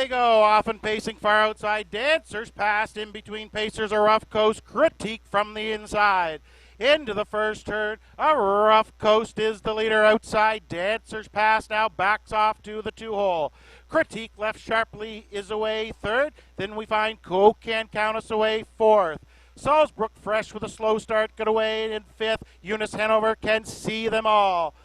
they go, often pacing far outside. Dancers past in between pacers. A rough coast critique from the inside. Into the first turn, a rough coast is the leader outside. Dancers pass now, backs off to the 2-hole. Critique left sharply is away third. Then we find Coke Can Count Us away fourth. Salzbrook Fresh with a slow start got away in fifth. Eunice Hanover can see them all.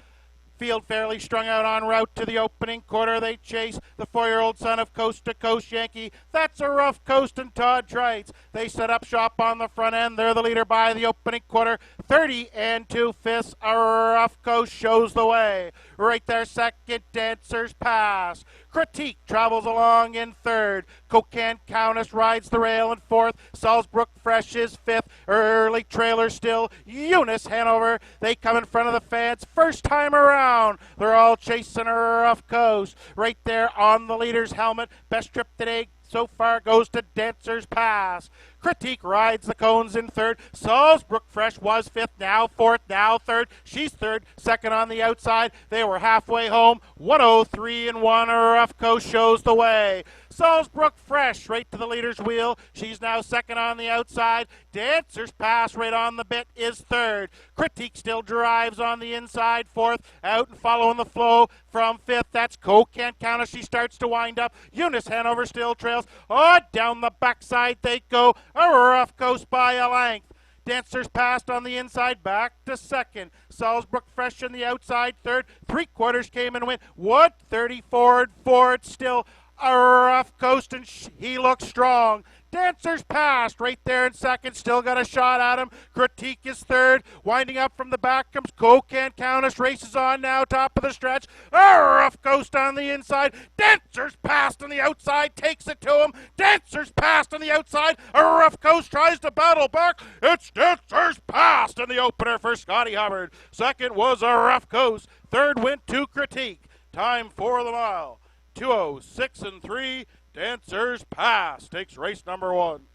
Field fairly strung out en route to the opening quarter. They chase the 4-year-old son of Coast to Coast Yankee. That's a rough coast and Todd Trites. They set up shop on the front end. They're the leader by the opening quarter. 30 2/5. A rough coast shows the way. Right there, second. Dancers pass. Critique travels along in third. Cocan Countess rides the rail in fourth. Salzbrook Fresh is fifth. Early trailer still. Eunice Hanover. They come in front of the fans. First time around. They're all chasing a rough coast. Right there on the leader's helmet. Best trip today so far goes to Dancers Pass. Critique rides the cones in third. Salzbrook Fresh was fifth, now fourth, now third. She's third, second on the outside. They were halfway home. 103-1. A rough coast shows the way. Salzbrook Fresh right to the leader's wheel. She's now second on the outside. Dancers Pass right on the bit is third. Critique still drives on the inside, fourth. Out and following the flow from fifth. That's Coke Can't Count Us. She starts to wind up. Eunice Hanover still trails. Oh, down the backside they go. A rough coast by a length. Dancers passed on the inside, back to second. Salzbrook Fresh on the outside, third. 3/4 came and went. Wood 34 forward still. A rough coast, and he looks strong. Dancers passed right there in second. Still got a shot at him. Critique is third. Winding up from the back comes Coke Can't Count Us. Races on now, top of the stretch. A rough coast on the inside. Dancers passed on the outside. Takes it to him. Dancers passed on the outside. A rough coast tries to battle back. It's Dancers passed in the opener for Scotty Hubbard. Second was a rough coast. Third went to Critique. Time for the mile. 2:06 Dancers Pass takes race number 1.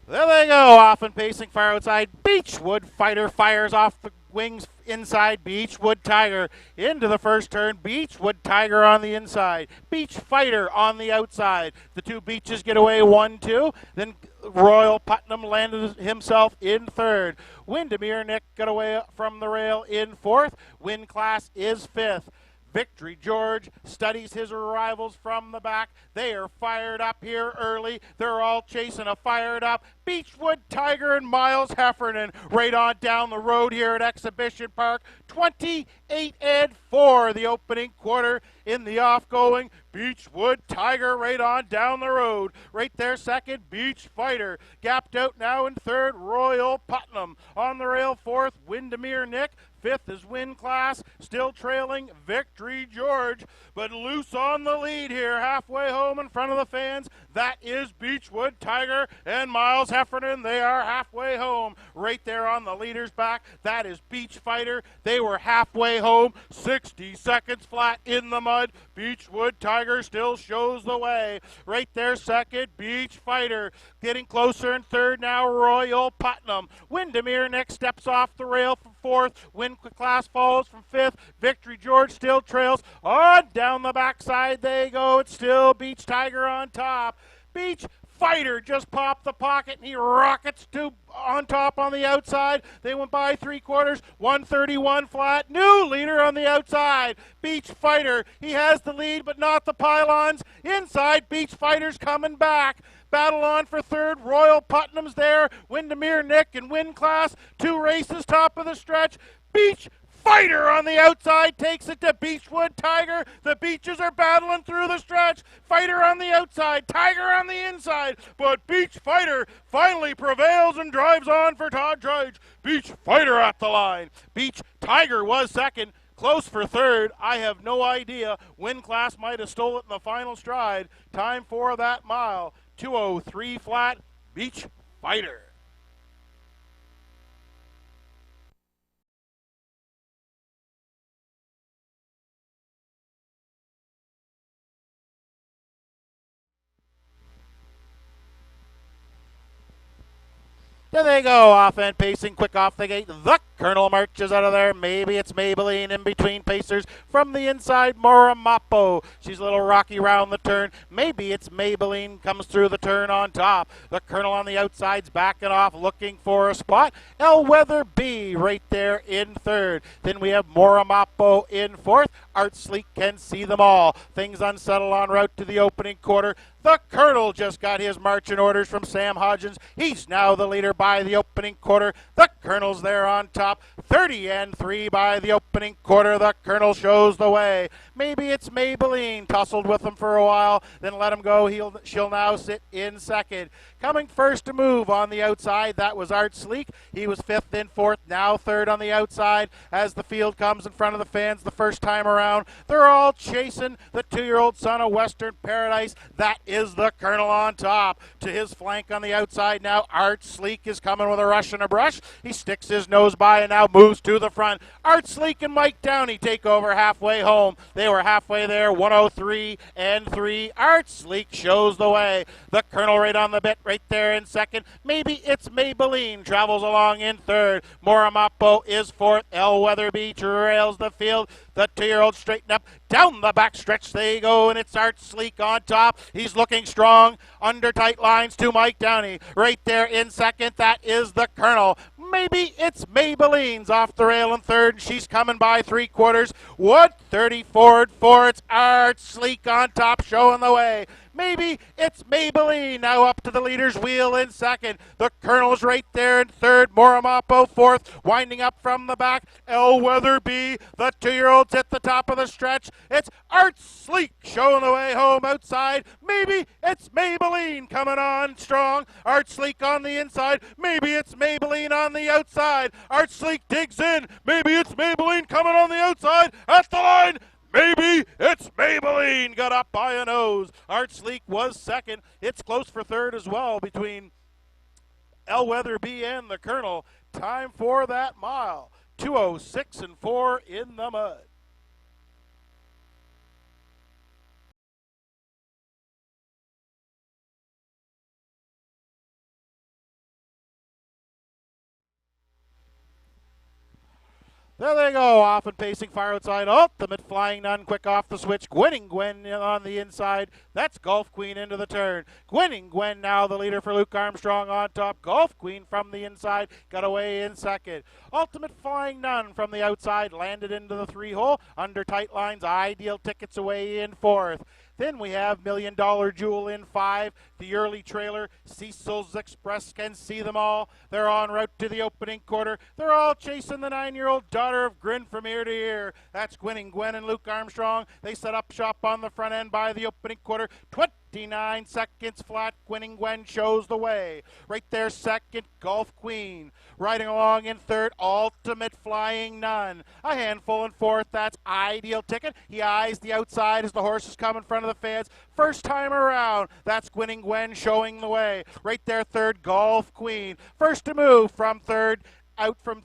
There they go, off and pacing far outside. Beechwood Fighter fires off the wings inside. Beechwood Tiger into the first turn. Beechwood Tiger on the inside. Beach Fighter on the outside. The two Beaches get away 1-2. Then Royal Putnam landed himself in third. Windermere Nick got away from the rail in fourth. Win Class is fifth. Victory George studies his rivals from the back. They are fired up here early. They're all chasing a fired up Beechwood Tiger and Miles Heffernan right on down the road here at Exhibition Park. 28-4 the opening quarter in the off-going. Beechwood Tiger right on down the road. Right there second, Beach Fighter. Gapped out now in third, Royal Putnam. On the rail fourth, Windermere Nick. Fifth is Win Class, still trailing Victory George, but loose on the lead here, halfway home in front of the fans. That is Beechwood Tiger and Miles Heffernan. They are halfway home. Right there on the leader's back, that is Beach Fighter. They were halfway home, 60 seconds flat in the mud. Beechwood Tiger still shows the way. Right there second, Beach Fighter. Getting closer in third now, Royal Putnam. Windermere next steps off the rail from fourth. Win Class follows from fifth. Victory George still trails. On down the backside they go. It's still Beach Tiger on top. Beach Fighter just popped the pocket and he rockets to on top on the outside. They went by 3/4, 131 flat. New leader on the outside. Beach Fighter. He has the lead but not the pylons. Inside, Beach Fighter's coming back. Battle on for third. Royal Putnam's there. Windermere Nick and Win Class. 2 races top of the stretch. Beach Fighter on the outside takes it to Beechwood Tiger. The Beaches are battling through the stretch. Fighter on the outside, Tiger on the inside. But Beach Fighter finally prevails and drives on for Todd Drudge. Beach Fighter at the line. Beach Tiger was second. Close for third. I have no idea. Win Class might have stole it in the final stride. Time for that mile. 2:03 flat. Beach Fighter. There they go, off and pacing, quick off the gate. The Colonel marches out of there. Maybe it's Maybelline in between pacers. From the inside, Moramapo. She's a little rocky round the turn. Maybe it's Maybelline comes through the turn on top. The Colonel on the outside's backing off, looking for a spot. El Weather B right there in third. Then we have Moramapo in fourth. Art Sleek can see them all. Things unsettled en route to the opening quarter. The Colonel just got his marching orders from Sam Hodgins. He's now the leader by the opening quarter. The Colonel's there on top. 30-3 by the opening quarter. The Colonel shows the way. Maybe it's Maybelline tussled with him for a while, then let him go. She'll now sit in second. Coming first to move on the outside, that was Art Sleek. He was fifth, then fourth, now third on the outside as the field comes in front of the fans the first time around. They're all chasing the 2-year-old son of Western Paradise. That is the Colonel on top. To his flank on the outside now, Art Sleek is coming with a rush and a brush. He sticks his nose by and now moves to the front. Art Sleek and Mike Downey take over halfway home. They were halfway there, 103-3. Art Sleek shows the way. The Colonel right on the bit, right there in second. Maybe it's Maybelline travels along in third. Moramapo is fourth. El Weatherby trails the field. The 2-year-old straighten up. Down the back stretch they go, and it's Art Sleek on top. He's looking strong. Under tight lines to Mike Downey. Right there in second, that is the Colonel. Maybe it's Maybelline's off the rail in third, and she's coming by 3/4. 134-4. It's Art Sleek on top, showing the way. Maybe it's Maybelline now up to the leader's wheel in second. The Colonel's right there in third. Moramapo fourth. Winding up from the back. El Weatherby, the 2-year-old's at the top of the stretch. It's Art Sleek showing the way home outside. Maybe it's Maybelline coming on strong. Art Sleek on the inside. Maybe it's Maybelline on the outside. Art Sleek digs in. Maybe it's Maybelline coming on the outside. At the line. Maybe it's Maybelline got up by a nose. Art Sleek was second. It's close for third as well between El Weatherby and the Colonel. Time for that mile. 2:06-4 in the mud. There they go, off and pacing, far outside. Ultimate Flying Nun, quick off the switch. Gwen on the inside. That's Golf Queen into the turn. Gwen now the leader for Luke Armstrong on top. Golf Queen from the inside, got away in second. Ultimate Flying Nun from the outside, landed into the 3-hole. Under tight lines, Ideal Tickets away in fourth. Then we have $1 Million Jewel in 5. The early trailer, Cecil's Express can see them all. They're en route to the opening quarter. They're all chasing the 9-year-old daughter of Grin from ear to ear. That's Gwen and Luke Armstrong. They set up shop on the front end by the opening quarter. 29 seconds flat. Gwen shows the way. Right there, second, Golf Queen. Riding along in third, Ultimate Flying Nun. A handful in fourth, that's Ideal Ticket. He eyes the outside as the horses come in front of the fans. First time around, that's Gwen showing the way. Right there, third, Golf Queen. First to move from third, out from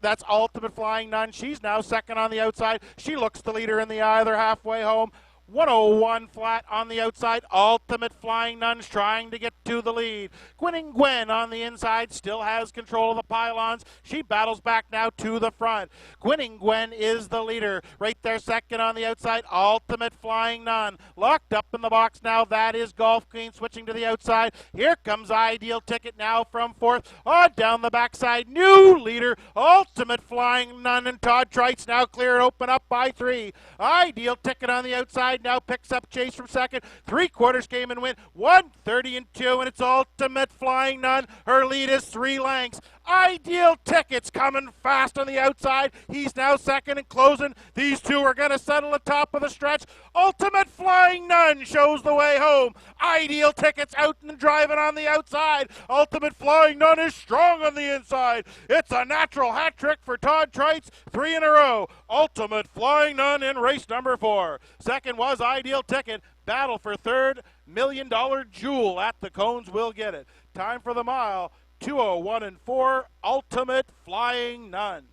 that's Ultimate Flying Nun. She's now second on the outside. She looks the leader in the eye. They're halfway home. 101 flat on the outside. Ultimate Flying Nuns trying to get to the lead. Gwen on the inside still has control of the pylons. She battles back now to the front. Gwen is the leader. Right there, second on the outside. Ultimate Flying Nun. Locked up in the box now. That is Golf Queen switching to the outside. Here comes Ideal Ticket now from fourth. Down the backside. New leader. Ultimate Flying Nun and Todd Trites now clear and open up by 3. Ideal Ticket on the outside now picks up chase from second. 3/4 came and went. 1:30-2, and it's Ultimate Flying Nun. Her lead is 3 lengths. Ideal Tickets coming fast on the outside. He's now second and closing. These two are going to settle atop of the stretch. Ultimate Flying Nun shows the way home. Ideal Tickets out and driving on the outside. Ultimate Flying Nun is strong on the inside. It's a natural hat trick for Todd Trites. 3 in a row. Ultimate Flying Nun in race number 4. Second was Ideal Ticket. Battle for third, $1 Million Jewel at the cones will get it. Time for the mile. 2:01-4, Ultimate Flying Nun.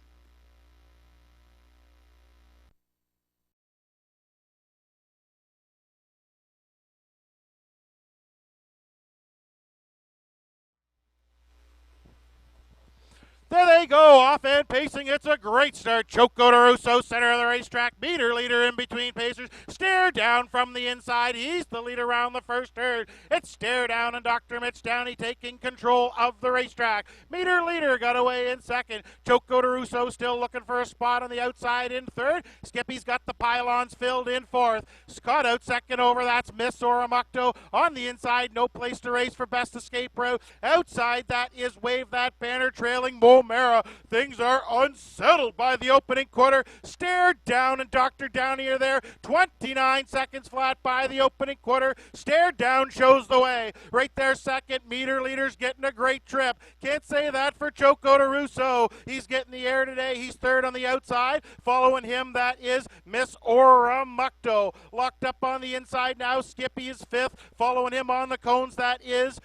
There they go, off and pacing. It's a great start. Choco DeRusso, center of the racetrack. Meter leader in between pacers. Stare down from the inside. He's the lead around the first turn. It's Stare Down and Dr. Mitch Downey taking control of the racetrack. Meter leader got away in second. Choco DeRusso still looking for a spot on the outside in third. Skippy's got the pylons filled in fourth. Scott out second over. That's Miss Oramucto. On the inside, No Place to Race for Best Escape Route. Outside, that is Wave That Banner trailing O'Mara. Things are unsettled by the opening quarter. Stare Down and Dr. Downey are there. 29 seconds flat by the opening quarter. Stare Down shows the way. Right there, second. Meter leader's getting a great trip. Can't say that for Choco DeRusso. He's getting the air today. He's third on the outside. Following him, that is Miss Oramucto. Locked up on the inside now. Skippy is fifth. Following him on the cones, that is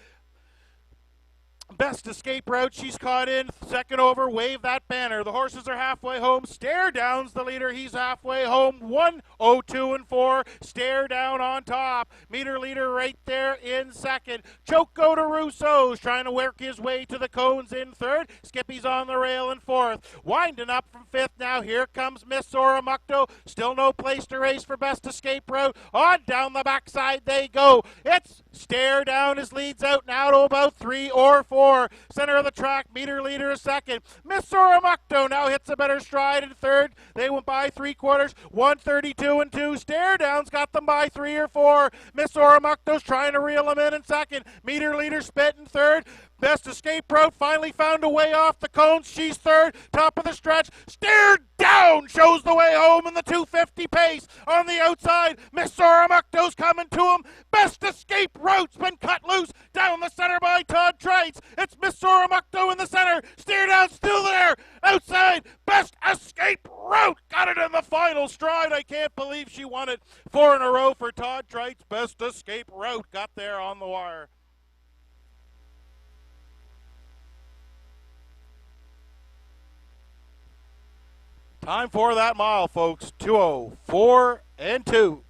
Best Escape Route. She's caught in second over. Wave That Banner. The horses are halfway home. Stare Down's the leader. He's halfway home. 1:02 and 4. Stare Down on top. Meter leader right there in second. Choco DeRusso's trying to work his way to the cones in third. Skippy's on the rail in fourth. Winding up from fifth now. Here comes Miss Oramucto. Still No Place to Race for Best Escape Route. On down the backside they go. It's Stare Down as leads out now to about 3 or 4. Center of the track, meter leader is second. Miss Oramucto now hits a better stride in third. They went by 3/4, 1:32 and 2. Stare Down's got them by 3 or 4. Miss Oramucto's trying to reel them in second. Meter leader spit in third. Best Escape Route finally found a way off the cones. She's third. Top of the stretch. Stare Down shows the way home in the 250 pace. On the outside, Miss Oramucto's coming to him. Best Escape Route's been cut loose down the center by Todd Trites. It's Miss Oramucto in the center. Stare Down still there. Outside, Best Escape Route got it in the final stride. I can't believe she won it. 4 in a row for Todd Trites. Best Escape Route got there on the wire. Time for that mile, folks. 2:04 and 2.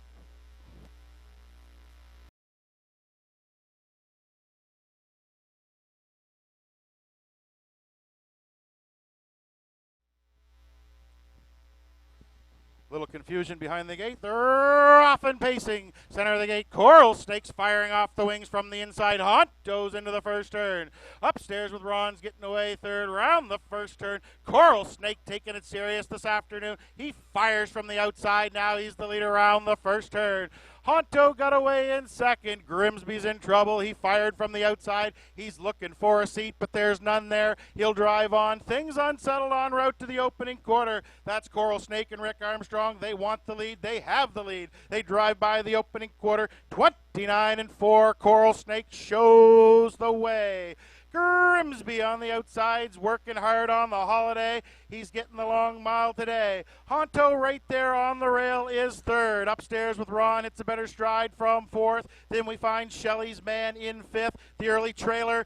Little confusion behind the gate. They're off and pacing. Center of the gate, Coral Snake's firing off the wings from the inside. Hunt goes into the first turn. Upstairs with Ron's getting away third. Round the first turn. Coral Snake taking it serious this afternoon. He fires from the outside. Now he's the leader around the first turn. Honto got away in second. Grimsby's in trouble. He fired from the outside. He's looking for a seat, but there's none there. He'll drive on. Things unsettled en route to the opening quarter. That's Coral Snake and Rick Armstrong. They want the lead. They have the lead. They drive by the opening quarter. 29 and 4. Coral Snake shows the way. Grimsby on the outsides, working hard on the holiday. He's getting the long mile today. Honto right there on the rail is third. Upstairs with Ron, it's a better stride from fourth. Then we find Shelley's Man in fifth. The early trailer,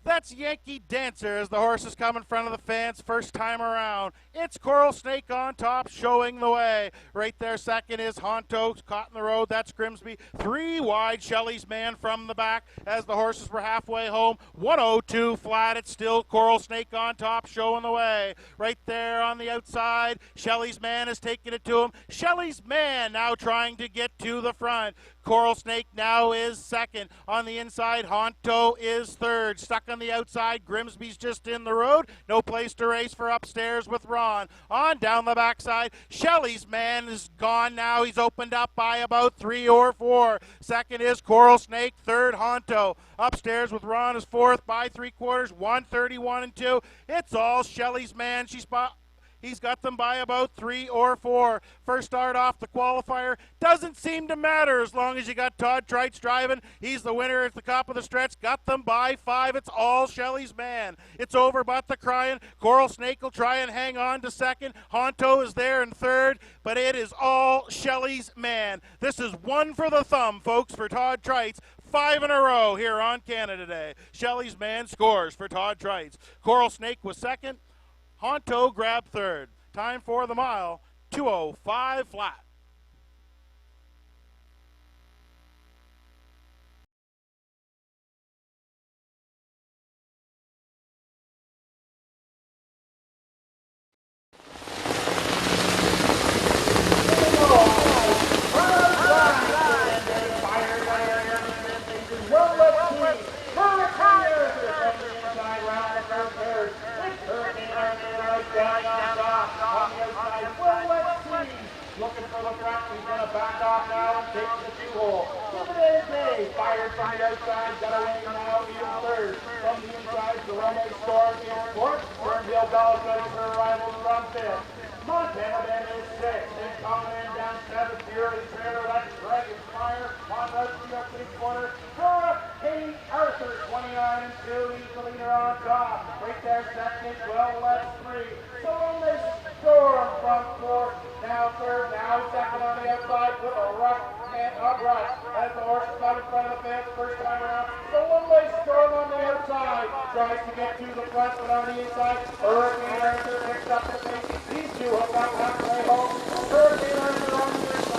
that's Yankee Dancer as the horses come in front of the fans first time around. It's Coral Snake on top showing the way. Right there second is Honto caught in the road. That's Grimsby. 3 wide, Shelley's Man from the back as the horses were halfway home. 1:02 flat. It's still Coral Snake on top showing the way. Right there on the outside, Shelley's Man is taking it to him. Shelley's Man now trying to get to the front. Coral Snake now is second. On the inside, Honto is third. Stuck on the outside, Grimsby's just in the road. No Place to Race for upstairs with Ron. On down the backside, Shelley's Man is gone now. He's opened up by about 3 or 4. Second is Coral Snake. Third, Honto. Upstairs with Ron is fourth by 3/4. 1:31 and 2. It's all Shelley's Man. He's got them by about 3 or 4. First start off the qualifier. Doesn't seem to matter as long as you got Todd Trites driving. He's the winner at the top of the stretch. Got them by 5. It's all Shelley's Man. It's over but the crying. Coral Snake will try and hang on to second. Honto is there in third, but it is all Shelley's Man. This is one for the thumb, folks, for Todd Trites. 5 in a row here on Canada Day. Shelley's Man scores for Todd Trites. Coral Snake was second. Honto grabbed third. Time for the mile, 2:05 flat. looking for the front. He's going to back off now and take the 2-hole. Dividend Day fired from the outside, got away now in third. From the inside, Jerome Storm in fourth. Burnville Bell getting her rivals from fifth. Montana then is sixth. And coming in down seventh, Fury trailer, that's Dragon Fire on the opening corner. Kate Arthur, 29 and 2, he's the leader on top. Right there, second, 12, left 3. So on this Storm from fourth, now third, now second on the outside with a rough and upright. As the horse is out in front of the fence, first time around. So one way Storm on the outside, tries to get to the front, but on the inside, Hurricane Arthur picks up the pace. These two have got halfway home. Hurricane Arthur on the inside.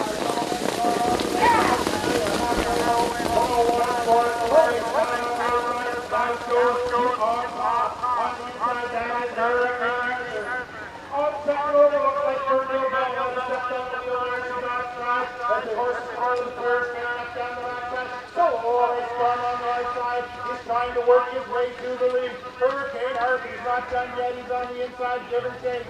Trying to work his way through the lead. Hurricane Harvey's not done yet. He's on the inside. Give and take.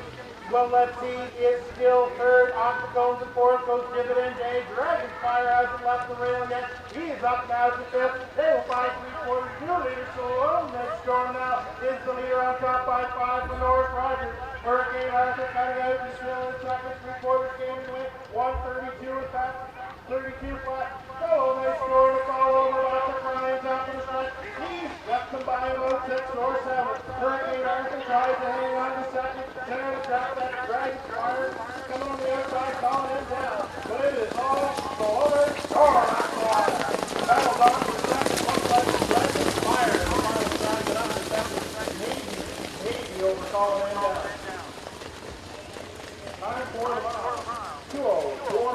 Well, let's see. Is still third. Off the cones and fourth goes Dividend Day. Dragon Fire hasn't left the rail yet. He is up now to fifth. They will find 3/4 new leader. So on next Storm now is the leader on top by 5 for Norris Rogers. Hurricane Arthur cutting out and still in second. 3/4 game to win. 132 with that. 32 flat. So nice score to follow over lots of Ryan's out to the front. He's left them by about 6 or 7. Hurricane Arthur tries to hang on to second. Center to drop that Dragon Fire. Coming on the outside, calling him down. But it is all the Norris Storm. That'll knock the second one by the Dragon Fire. The final time it up to second. Maybe over calling him down. Time for the mile. 2:04.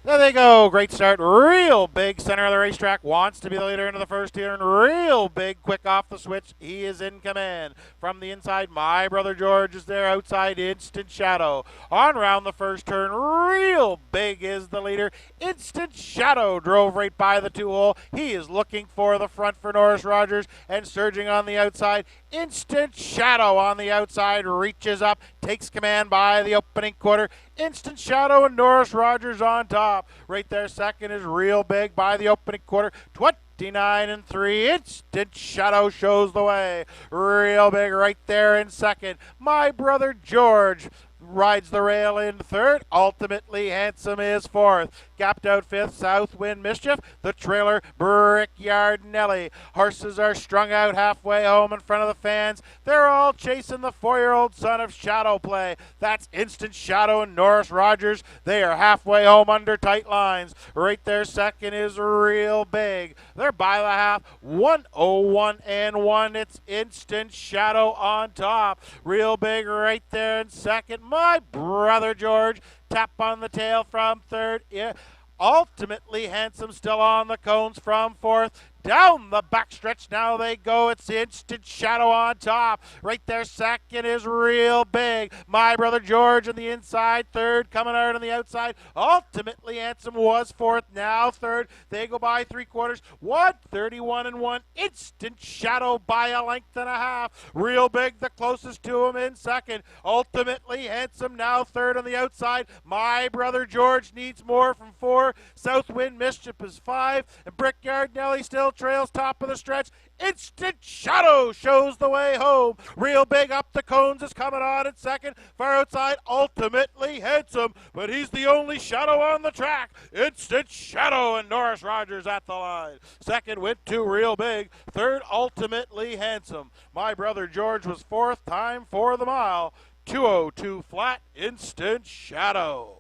There they go. Great start. Real big center of the racetrack. Wants to be the leader into the first here. And real big quick off the switch. He is in command. From the inside, My Brother George is there. Outside, Instant Shadow. On round the first turn. Real big is the leader. Instant Shadow drove right by the 2-hole. He is looking for the front for Norris Rogers. And surging on the outside. Instant Shadow on the outside. Reaches up. Takes command by the opening quarter. Instant Shadow and Norris Rogers on top. Right there, second is Real Big by the opening quarter. 29 and 3. Instant Shadow shows the way. Real Big right there in second. My Brother George rides the rail in third. Ultimately Handsome is fourth. Gapped out fifth, Southwind Mischief. The trailer, Brickyard Nelly. Horses are strung out halfway home in front of the fans. They're all chasing the 4-year-old son of Shadow Play. That's Instant Shadow and Norris Rogers. They are halfway home under tight lines. Right there, second is Real Big. They're by the half. 1:01 and 1. It's Instant Shadow on top. Real Big right there in second. My Brother George. Tap on the tail from third. Yeah. Ultimately, Handsome still on the cones from fourth. Down the backstretch now they go. It's Instant Shadow on top. Right there, second is Real Big. My Brother George on the inside. Third coming out on the outside. Ultimately, Handsome was fourth. Now third. They go by 3/4. 1:31 and 1. Instant Shadow by a length and a half. Real Big the closest to him in second. Ultimately, Handsome now third on the outside. My Brother George needs more from 4. Southwind Mischief is 5. And Brickyard Nelly still trails top of the stretch. Instant Shadow shows the way home. Real Big up the cones is coming on in second. Far outside, Ultimately Handsome, but he's the only Shadow on the track. Instant Shadow and Norris Rogers at the line. Second went to Real Big. Third, Ultimately Handsome. My Brother George was fourth. Time for the mile. 2:02 flat. Instant Shadow.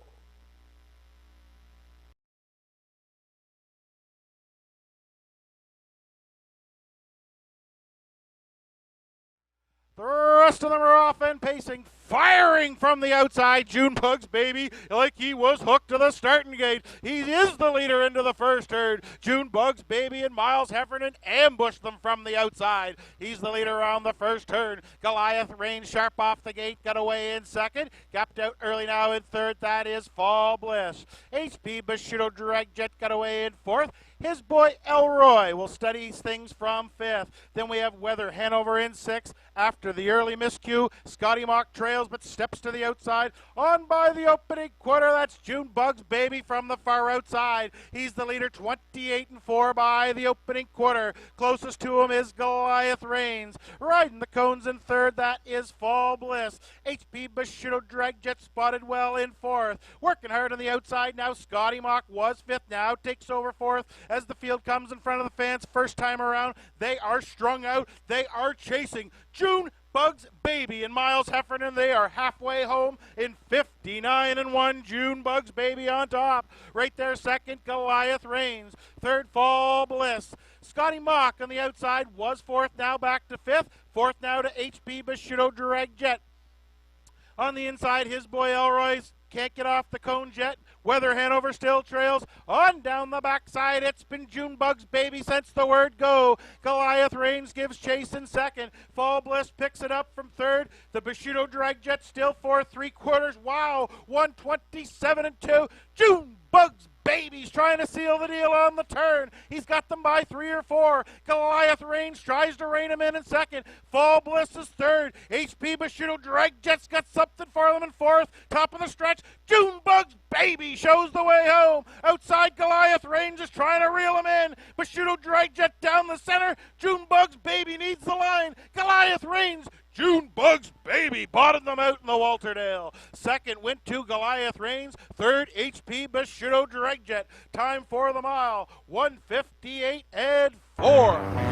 The rest of them are off and pacing firing from the outside. June Bugs Baby, like he was hooked to the starting gate. He is the leader into the first turn. June Bugs Baby and Miles Heffernan ambushed them from the outside. He's the leader on the first turn. Goliath Rain sharp off the gate, got away in second. Gapped out early now in third. That is Fall Bliss. HP Bushido Drag Jet got away in fourth. His boy Elroy will study things from fifth. Then we have Weather Hanover in sixth. After the early miscue, Scotty Mock trails but steps to the outside. On by the opening quarter, that's June Bugs Baby from the far outside. He's the leader, 28-4 by the opening quarter. Closest to him is Goliath Reigns. Riding the cones in third, that is Fall Bliss. HP Bushido Drag Jet spotted well in fourth. Working hard on the outside now. Scotty Mock was fifth, now takes over fourth as the field comes in front of the fans first time around. They are strung out. They are chasing June Bugs Baby and Miles Heffernan. They are halfway home in 59-1. June Bugs Baby on top. Right there second, Goliath Reigns. Third, Fall Bliss. Scotty Mock on the outside was fourth, now back to fifth. Fourth now to HP Bushido Drag Jet. On the inside, his boy Elroy's can't get off the cones yet. Weather Hanover still trails. On down the backside, it's been June Bugs Baby since the word go. Goliath Reigns gives chase in second. Fall Bliss picks it up from third. The Bushido Drag Jet still fourth, three quarters. Wow, 127-2. June Bugs Baby's trying to seal the deal on the turn. He's got them by 3 or 4. Goliath Reigns tries to rein him in second. Fall Bliss is third. HP Bushido Drag Jet's got something for them in fourth. Top of the stretch, June Bugs Baby shows the way home. Outside, Goliath Reigns is trying to reel him in. Bushido Drag Jet down the center. June Bugs Baby needs the line. Goliath Reigns, June Bugs Baby bottomed them out in the Walterdale. Second went to Goliath Reigns. Third, HP Bushido Drag Jet. Time for the mile, 158-4.